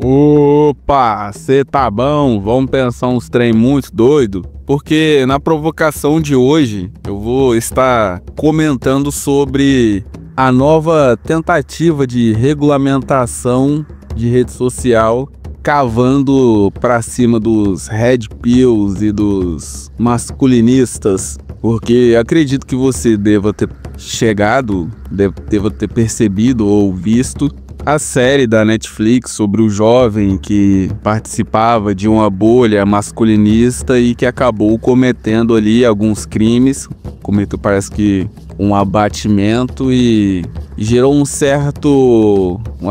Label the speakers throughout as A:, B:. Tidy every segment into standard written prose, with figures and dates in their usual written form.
A: Opa, cê tá bom? Vamos pensar uns trem muito doido? Porque na provocação de hoje eu vou estar comentando sobre a nova tentativa de regulamentação de rede social, cavando pra cima dos red pills e dos masculinistas. Porque acredito que você deva ter deva ter percebido ou visto a série da Netflix sobre o jovem que participava de uma bolha masculinista e que acabou cometendo ali alguns crimes, cometeu, parece que, um abatimento e gerou uma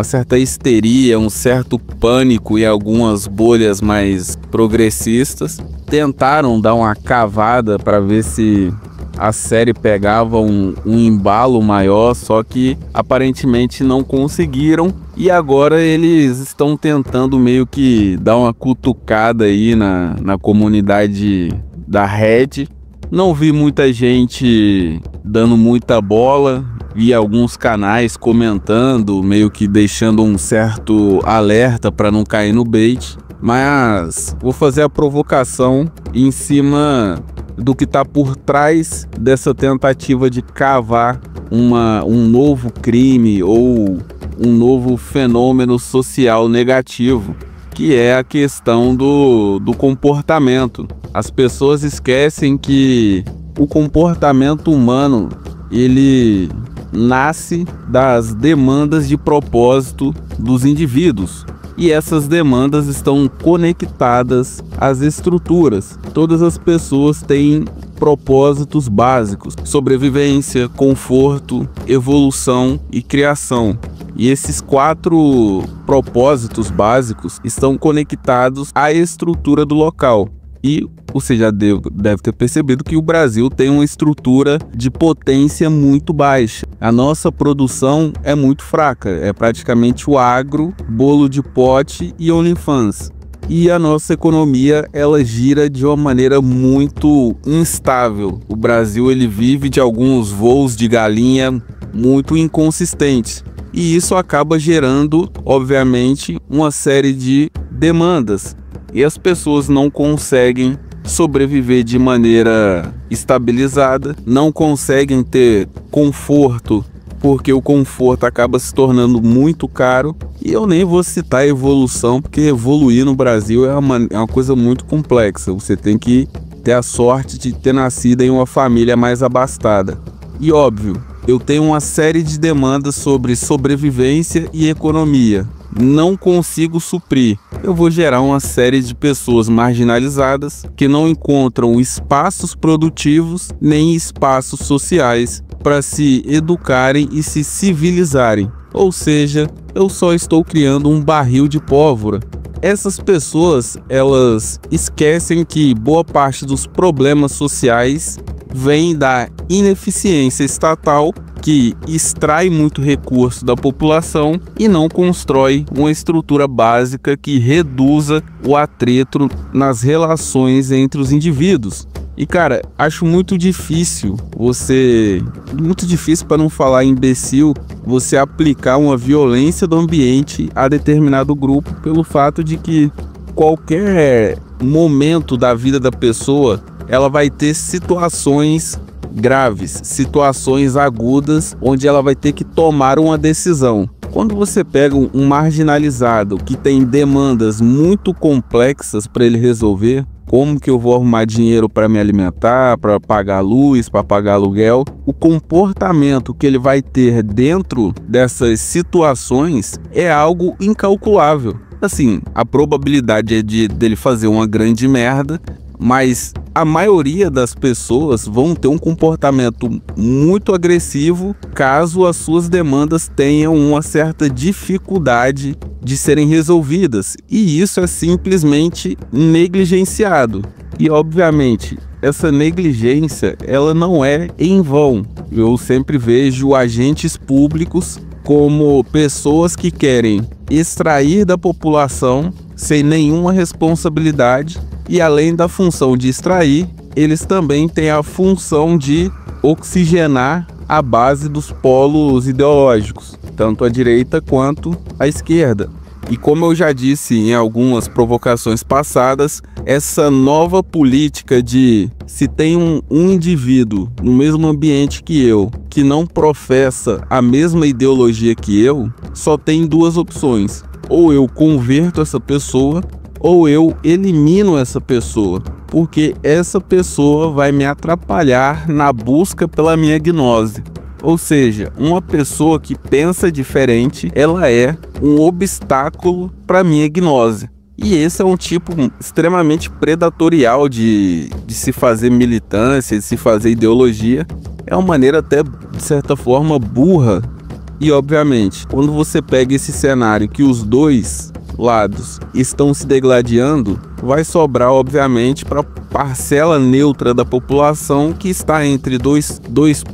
A: certa histeria, um certo pânico em algumas bolhas mais progressistas. Tentaram dar uma cavada para ver se a série pegava um embalo maior, só que aparentemente não conseguiram. E agora eles estão tentando meio que dar uma cutucada aí na comunidade da Reddit. Não vi muita gente dando muita bola, vi alguns canais comentando, meio que deixando um certo alerta para não cair no bait. Mas vou fazer a provocação em cima do que está por trás dessa tentativa de cavar um novo crime ou um novo fenômeno social negativo, que é a questão do comportamento. As pessoas esquecem que o comportamento humano, ele nasce das demandas de propósito dos indivíduos. E essas demandas estão conectadas às estruturas. Todas as pessoas têm propósitos básicos: sobrevivência, conforto, evolução e criação. E esses 4 propósitos básicos estão conectados à estrutura do local. E você já deve ter percebido que o Brasil tem uma estrutura de potência muito baixa. A nossa produção é muito fraca, é praticamente o agro, bolo de pote e OnlyFans. E a nossa economia, ela gira de uma maneira muito instável. O Brasil, ele vive de alguns voos de galinha muito inconsistentes. E isso acaba gerando, obviamente, uma série de demandas. E as pessoas não conseguem sobreviver de maneira estabilizada, não conseguem ter conforto, porque o conforto acaba se tornando muito caro. E eu nem vou citar evolução, porque evoluir no Brasil é uma coisa muito complexa. Você tem que ter a sorte de ter nascido em uma família mais abastada. E óbvio, eu tenho uma série de demandas sobre sobrevivência e economia. Não consigo suprir. Eu vou gerar uma série de pessoas marginalizadas que não encontram espaços produtivos nem espaços sociais para se educarem e se civilizarem. Ou seja, eu só estou criando um barril de pólvora. Essas pessoas, elas esquecem que boa parte dos problemas sociais vem da ineficiência estatal, que extrai muito recurso da população e não constrói uma estrutura básica que reduza o atrito nas relações entre os indivíduos. E cara, acho muito difícil para não falar imbecil, você aplicar uma violência do ambiente a determinado grupo, pelo fato de que qualquer momento da vida da pessoa, ela vai ter situações graves, situações agudas, onde ela vai ter que tomar uma decisão. Quando você pega um marginalizado que tem demandas muito complexas para ele resolver, como que eu vou arrumar dinheiro para me alimentar, para pagar luz, para pagar aluguel, o comportamento que ele vai ter dentro dessas situações é algo incalculável. Assim, a probabilidade é dele fazer uma grande merda, mas a maioria das pessoas vão ter um comportamento muito agressivo caso as suas demandas tenham uma certa dificuldade de serem resolvidas. E isso é simplesmente negligenciado. E, obviamente, essa negligência, ela não é em vão. Eu sempre vejo agentes públicos como pessoas que querem extrair da população sem nenhuma responsabilidade. E além da função de extrair, eles também têm a função de oxigenar a base dos polos ideológicos, tanto a direita quanto a esquerda. E como eu já disse em algumas provocações passadas, essa nova política de se tem um indivíduo no mesmo ambiente que eu, que não professa a mesma ideologia que eu, só tem duas opções: ou eu converto essa pessoa, ou eu elimino essa pessoa, porque essa pessoa vai me atrapalhar na busca pela minha gnose. Ou seja, uma pessoa que pensa diferente, ela é um obstáculo para minha gnose. E esse é um tipo extremamente predatorial de se fazer militância, de se fazer ideologia. É uma maneira até, de certa forma, burra. E, obviamente, quando você pega esse cenário que os dois lados estão se degladiando, vai sobrar, obviamente, para parcela neutra da população que está entre dois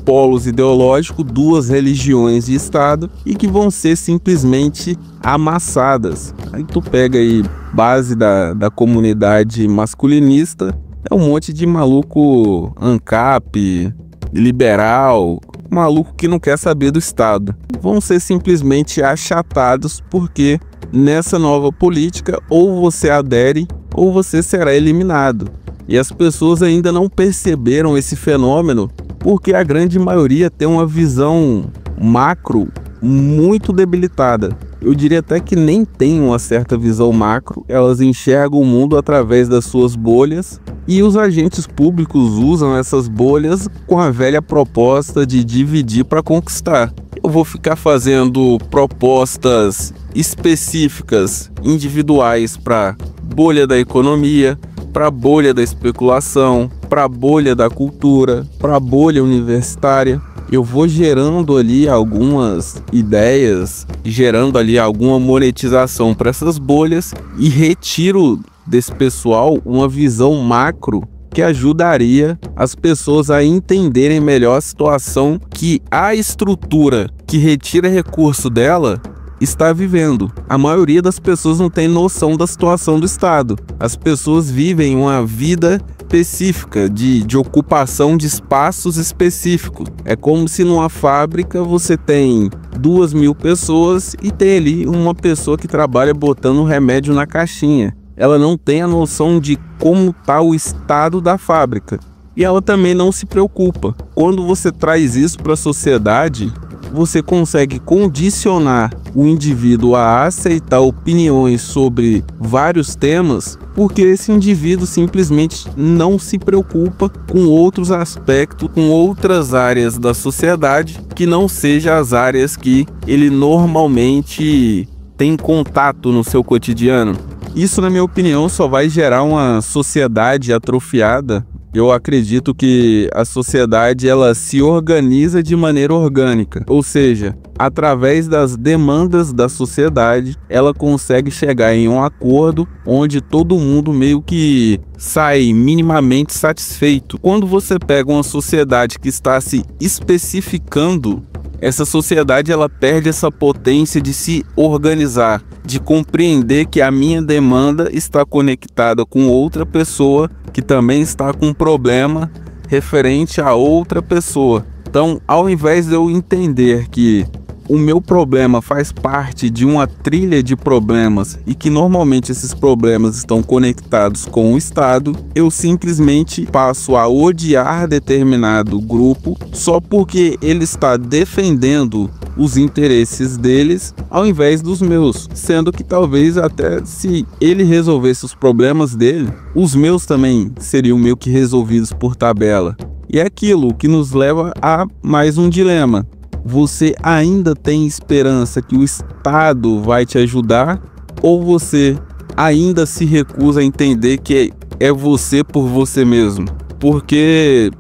A: polos ideológicos, duas religiões de Estado, e que vão ser simplesmente amassadas. Aí tu pega aí base da comunidade masculinista, é um monte de maluco ANCAP, liberal, maluco que não quer saber do Estado. Vão ser simplesmente achatados, porque nessa nova política ou você adere ou você será eliminado. E as pessoas ainda não perceberam esse fenômeno porque a grande maioria tem uma visão macro muito debilitada. Eu diria até que nem tem uma certa visão macro, elas enxergam o mundo através das suas bolhas, e os agentes públicos usam essas bolhas com a velha proposta de dividir para conquistar. Eu vou ficar fazendo propostas específicas, individuais, para bolha da economia, para bolha da especulação, para bolha da cultura, para bolha universitária. Eu vou gerando ali algumas ideias, gerando ali alguma monetização para essas bolhas e retiro desse pessoal uma visão macro que ajudaria as pessoas a entenderem melhor a situação que a estrutura que retira recurso dela está vivendo. A maioria das pessoas não tem noção da situação do Estado. As pessoas vivem uma vida específica, de ocupação de espaços específicos. É como se numa fábrica você tem 2.000 pessoas e tem ali uma pessoa que trabalha botando remédio na caixinha. Ela não tem a noção de como está o estado da fábrica. E ela também não se preocupa. Quando você traz isso para a sociedade, você consegue condicionar o indivíduo a aceitar opiniões sobre vários temas, porque esse indivíduo simplesmente não se preocupa com outros aspectos, com outras áreas da sociedade que não sejam as áreas que ele normalmente tem contato no seu cotidiano. Isso, na minha opinião, só vai gerar uma sociedade atrofiada. Eu acredito que a sociedade ela se organiza de maneira orgânica, ou seja, através das demandas da sociedade, ela consegue chegar em um acordo onde todo mundo meio que sai minimamente satisfeito. Quando você pega uma sociedade que está se especificando, essa sociedade ela perde essa potência de se organizar, de compreender que a minha demanda está conectada com outra pessoa que também está com um problema referente a outra pessoa. Então, ao invés de eu entender que o meu problema faz parte de uma trilha de problemas e que normalmente esses problemas estão conectados com o Estado, eu simplesmente passo a odiar determinado grupo só porque ele está defendendo os interesses deles ao invés dos meus, sendo que talvez até se ele resolvesse os problemas dele, os meus também seriam meio que resolvidos por tabela. E é aquilo que nos leva a mais um dilema. Você ainda tem esperança que o Estado vai te ajudar, ou você ainda se recusa a entender que é você por você mesmo? Porque,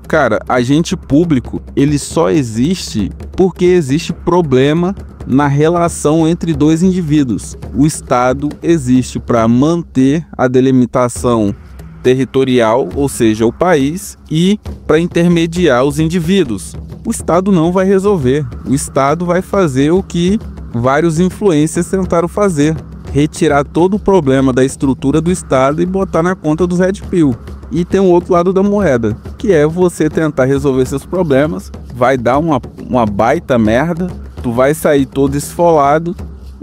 A: cara, agente público, ele só existe porque existe problema na relação entre dois indivíduos. O Estado existe para manter a delimitação territorial, ou seja, o país, e para intermediar os indivíduos. O Estado não vai resolver. O Estado vai fazer o que vários influencers tentaram fazer: retirar todo o problema da estrutura do Estado e botar na conta dos Red Pill. E tem o outro lado da moeda, que é você tentar resolver seus problemas, vai dar uma baita merda, tu vai sair todo esfolado,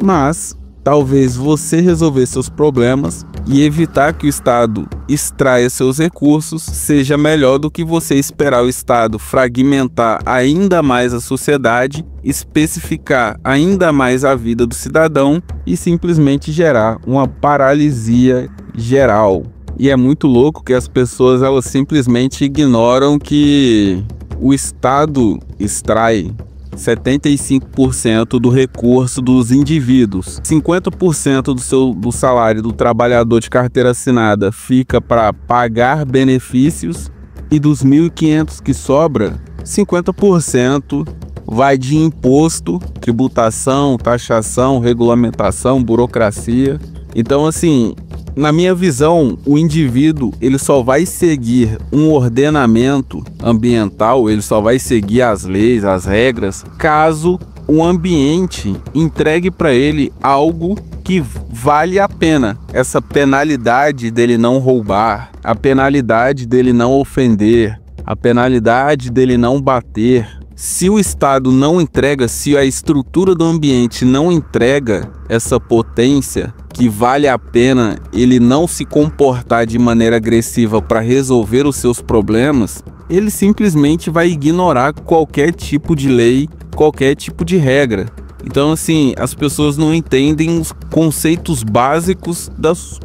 A: mas talvez você resolver seus problemas e evitar que o Estado extraia seus recursos seja melhor do que você esperar o Estado fragmentar ainda mais a sociedade, especificar ainda mais a vida do cidadão e simplesmente gerar uma paralisia geral. E é muito louco que as pessoas elas simplesmente ignoram que o Estado extrai 75% do recurso dos indivíduos. 50% do salário do trabalhador de carteira assinada fica para pagar benefícios e dos 1.500 que sobra, 50% vai de imposto, tributação, taxação, regulamentação, burocracia. Então, assim, na minha visão, o indivíduo ele só vai seguir um ordenamento ambiental, ele só vai seguir as leis, as regras, caso o ambiente entregue para ele algo que vale a pena. Essa penalidade dele não roubar, a penalidade dele não ofender, a penalidade dele não bater. Se o Estado não entrega, se a estrutura do ambiente não entrega essa potência que vale a pena ele não se comportar de maneira agressiva para resolver os seus problemas, ele simplesmente vai ignorar qualquer tipo de lei, qualquer tipo de regra. Então, assim, as pessoas não entendem os conceitos básicos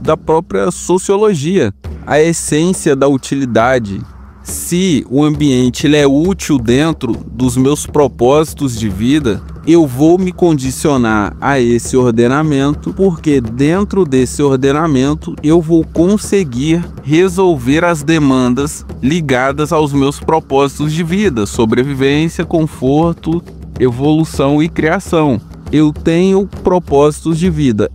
A: da própria sociologia, a essência da utilidade. Se o ambiente ele é útil dentro dos meus propósitos de vida, eu vou me condicionar a esse ordenamento, porque dentro desse ordenamento eu vou conseguir resolver as demandas ligadas aos meus propósitos de vida, sobrevivência, conforto, evolução e criação. Eu tenho propósitos de vida.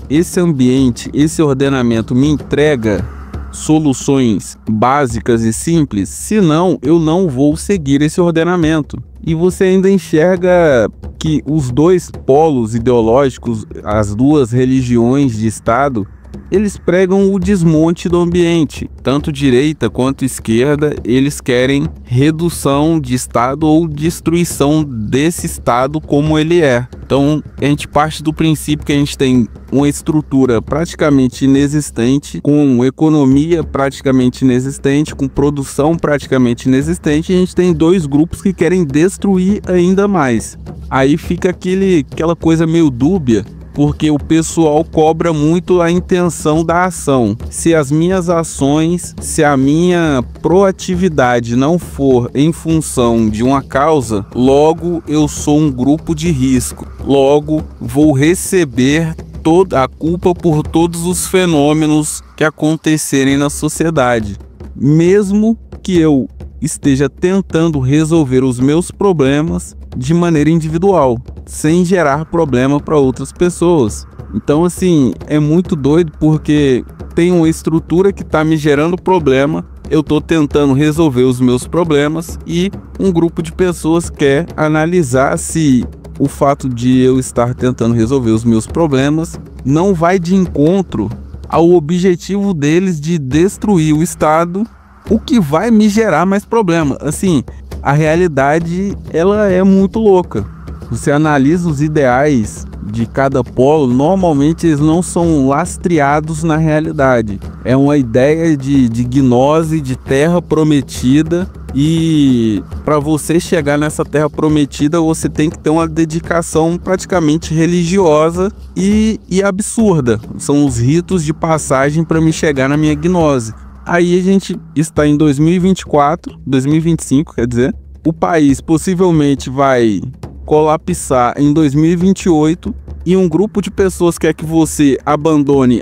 A: Esse ambiente, esse ordenamento me entrega soluções básicas e simples, senão eu não vou seguir esse ordenamento. E você ainda enxerga que os dois polos ideológicos, as duas religiões de Estado, eles pregam o desmonte do ambiente. Tanto direita quanto esquerda, eles querem redução de Estado ou destruição desse Estado como ele é. Então, a gente parte do princípio que a gente tem uma estrutura praticamente inexistente, com economia praticamente inexistente, com produção praticamente inexistente, e a gente tem dois grupos que querem destruir ainda mais. Aí fica aquela coisa meio dúbia, porque o pessoal cobra muito a intenção da ação. Se as minhas ações, se a minha proatividade não for em função de uma causa, logo eu sou um grupo de risco. Logo vou receber toda a culpa por todos os fenômenos que acontecerem na sociedade. Mesmo que eu esteja tentando resolver os meus problemas de maneira individual, sem gerar problema para outras pessoas. Então, assim, é muito doido porque tem uma estrutura que está me gerando problema, eu estou tentando resolver os meus problemas e um grupo de pessoas quer analisar se o fato de eu estar tentando resolver os meus problemas não vai de encontro ao objetivo deles de destruir o Estado, o que vai me gerar mais problema. Assim, a realidade ela é muito louca. Você analisa os ideais de cada polo, normalmente eles não são lastreados na realidade. É uma ideia de gnose, de terra prometida, e para você chegar nessa terra prometida você tem que ter uma dedicação praticamente religiosa e absurda. São os ritos de passagem para me chegar na minha gnose. Aí a gente está em 2024, 2025, quer dizer, o país possivelmente vai colapsar em 2028 e um grupo de pessoas quer que você abandone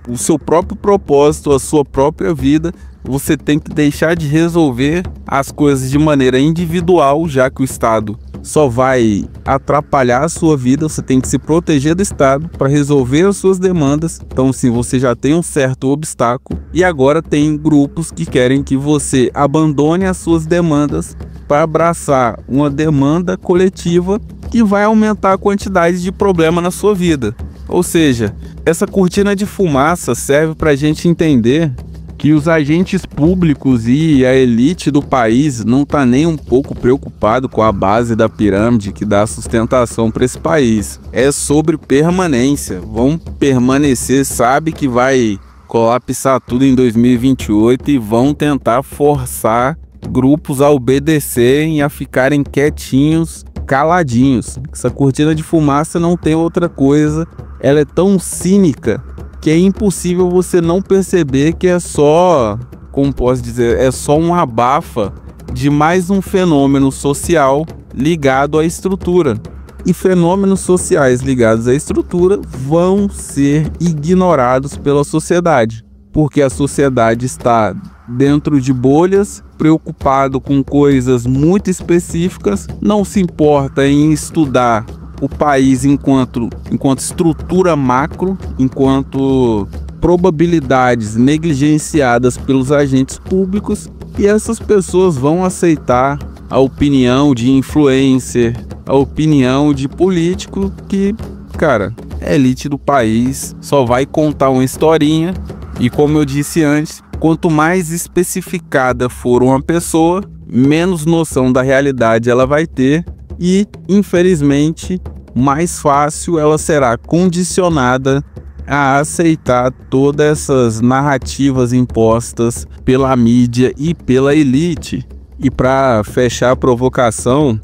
A: o seu próprio propósito, a sua própria vida. Você tem que deixar de resolver as coisas de maneira individual, já que o Estado só vai atrapalhar a sua vida. Você tem que se proteger do Estado para resolver as suas demandas. Então, sim, você já tem um certo obstáculo. E agora tem grupos que querem que você abandone as suas demandas para abraçar uma demanda coletiva que vai aumentar a quantidade de problema na sua vida. Ou seja, essa cortina de fumaça serve para a gente entender que os agentes públicos e a elite do país não tá nem um pouco preocupado com a base da pirâmide que dá sustentação para esse país. É sobre permanência. Vão permanecer, sabe que vai colapsar tudo em 2028 e vão tentar forçar grupos a obedecerem e a ficarem quietinhos, caladinhos. Essa cortina de fumaça não tem outra coisa. Ela é tão cínica que é impossível você não perceber que é só, como posso dizer, é só um abafa de mais um fenômeno social ligado à estrutura. E fenômenos sociais ligados à estrutura vão ser ignorados pela sociedade, porque a sociedade está dentro de bolhas, preocupado com coisas muito específicas, não se importa em estudar o país enquanto estrutura macro, enquanto probabilidades negligenciadas pelos agentes públicos, e essas pessoas vão aceitar a opinião de influencer, a opinião de político que, cara, a elite do país só vai contar uma historinha e, como eu disse antes, quanto mais especificada for uma pessoa, menos noção da realidade ela vai ter e, infelizmente, mais fácil ela será condicionada a aceitar todas essas narrativas impostas pela mídia e pela elite. E para fechar a provocação,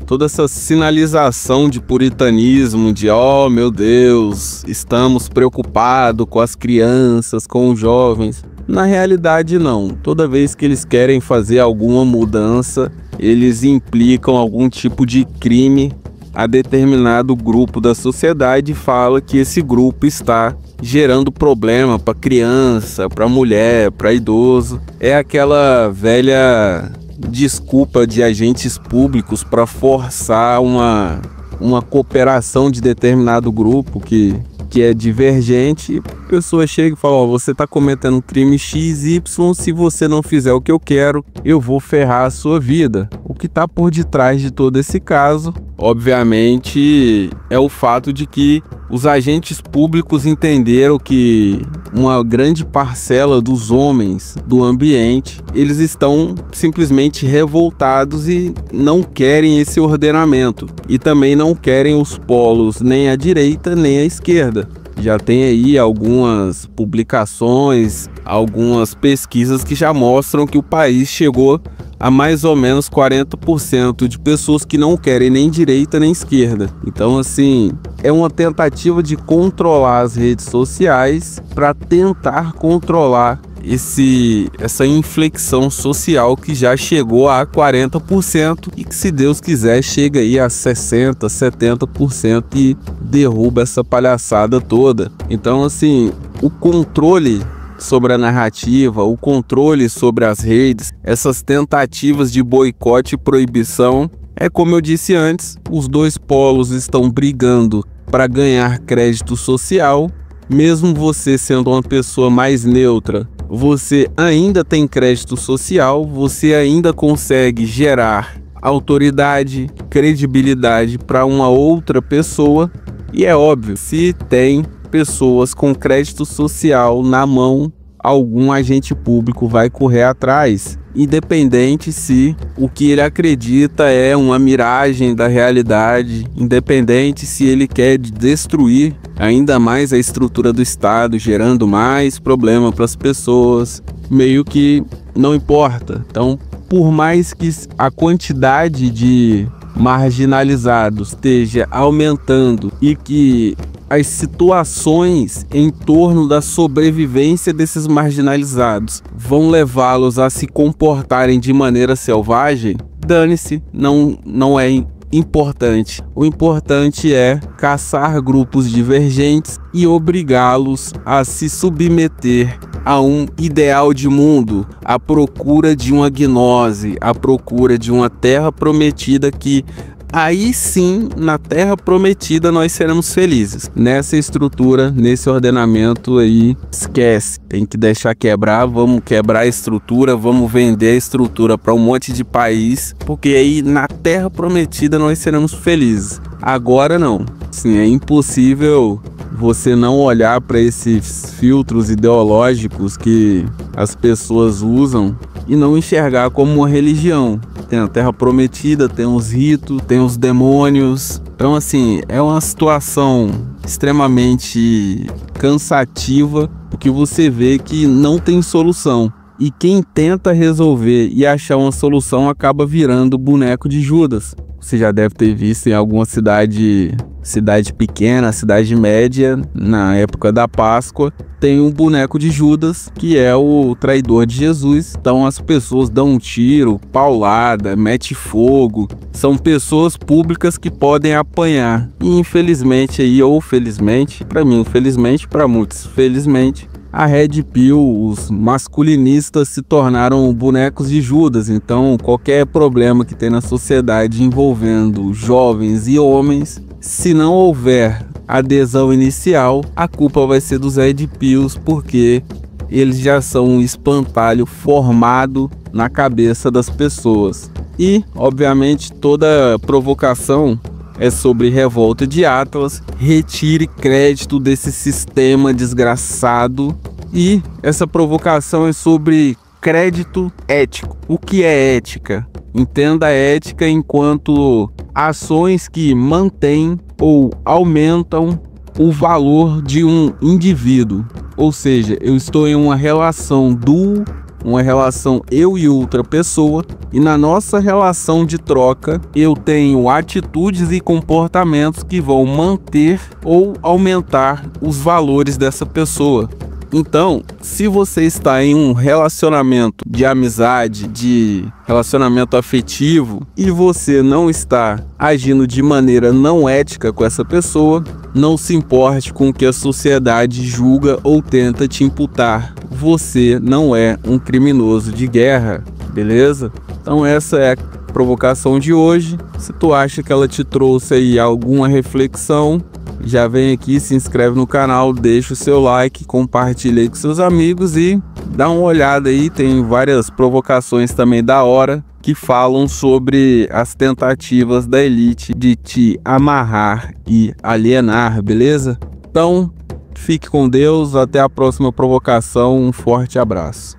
A: toda essa sinalização de puritanismo, de oh meu Deus, estamos preocupados com as crianças, com os jovens. Na realidade não, toda vez que eles querem fazer alguma mudança, eles implicam algum tipo de crime a determinado grupo da sociedade e fala que esse grupo está gerando problema para criança, para mulher, para idoso. É aquela velha desculpa de agentes públicos para forçar uma cooperação de determinado grupo que é divergente. A pessoa chega e fala, ó, você está cometendo um crime XY, se você não fizer o que eu quero, eu vou ferrar a sua vida. O que está por detrás de todo esse caso, obviamente, é o fato de que os agentes públicos entenderam que uma grande parcela dos homens do ambiente, eles estão simplesmente revoltados e não querem esse ordenamento. E também não querem os polos nem à direita nem à esquerda. Já tem aí algumas publicações, algumas pesquisas que já mostram que o país chegou a mais ou menos 40% de pessoas que não querem nem direita nem esquerda. Então, assim, é uma tentativa de controlar as redes sociais para tentar controlar essa inflexão social que já chegou a 40% e que, se Deus quiser, chega aí a 60%, 70% e derruba essa palhaçada toda. Então, assim, o controle sobre a narrativa, o controle sobre as redes, essas tentativas de boicote e proibição, é como eu disse antes, os dois polos estão brigando para ganhar crédito social. Mesmo você sendo uma pessoa mais neutra, você ainda tem crédito social, você ainda consegue gerar autoridade, credibilidade para uma outra pessoa. E é óbvio, se tem pessoas com crédito social na mão, algum agente público vai correr atrás, independente se o que ele acredita é uma miragem da realidade, independente se ele quer destruir ainda mais a estrutura do Estado, gerando mais problema para as pessoas, meio que não importa. Então, por mais que a quantidade de marginalizados esteja aumentando e que as situações em torno da sobrevivência desses marginalizados vão levá-los a se comportarem de maneira selvagem, dane-se, não é importante. O importante é caçar grupos divergentes e obrigá-los a se submeter a um ideal de mundo, à procura de uma gnose, à procura de uma terra prometida que aí sim, na terra prometida, nós seremos felizes. Nessa estrutura, nesse ordenamento aí, esquece. Tem que deixar quebrar, vamos quebrar a estrutura, vamos vender a estrutura para um monte de país, porque aí na terra prometida nós seremos felizes. Agora não. Sim, é impossível você não olhar para esses filtros ideológicos que as pessoas usam e não enxergar como uma religião. Tem a Terra Prometida, tem os ritos, tem os demônios. Então, assim, é uma situação extremamente cansativa, porque você vê que não tem solução. E quem tenta resolver e achar uma solução acaba virando boneco de Judas. Você já deve ter visto em alguma cidade pequena, cidade média, na época da Páscoa, tem um boneco de Judas, que é o traidor de Jesus. Então as pessoas dão um tiro, paulada, mete fogo. São pessoas públicas que podem apanhar. E infelizmente aí, ou felizmente, para mim infelizmente, para muitos felizmente, a Red Pill, os masculinistas se tornaram bonecos de Judas. Então qualquer problema que tem na sociedade envolvendo jovens e homens, se não houver adesão inicial, a culpa vai ser dos Red Pills, porque eles já são um espantalho formado na cabeça das pessoas. E, obviamente, toda provocação é sobre revolta de Atlas. Retire crédito desse sistema desgraçado. E essa provocação é sobre crédito ético. O que é ética? Entenda a ética enquanto ações que mantêm ou aumentam o valor de um indivíduo. Ou seja, eu estou em uma relação duo, uma relação eu e outra pessoa, e na nossa relação de troca eu tenho atitudes e comportamentos que vão manter ou aumentar os valores dessa pessoa. Então, se você está em um relacionamento de amizade, de relacionamento afetivo, e você não está agindo de maneira não ética com essa pessoa, não se importe com o que a sociedade julga ou tenta te imputar. Você não é um criminoso de guerra, beleza? Então essa é a provocação de hoje. Se tu acha que ela te trouxe aí alguma reflexão, já vem aqui, se inscreve no canal, deixa o seu like, compartilha aí com seus amigos e dá uma olhada aí. Tem várias provocações também da hora que falam sobre as tentativas da elite de te amarrar e alienar, beleza? Então, fique com Deus, até a próxima provocação, um forte abraço.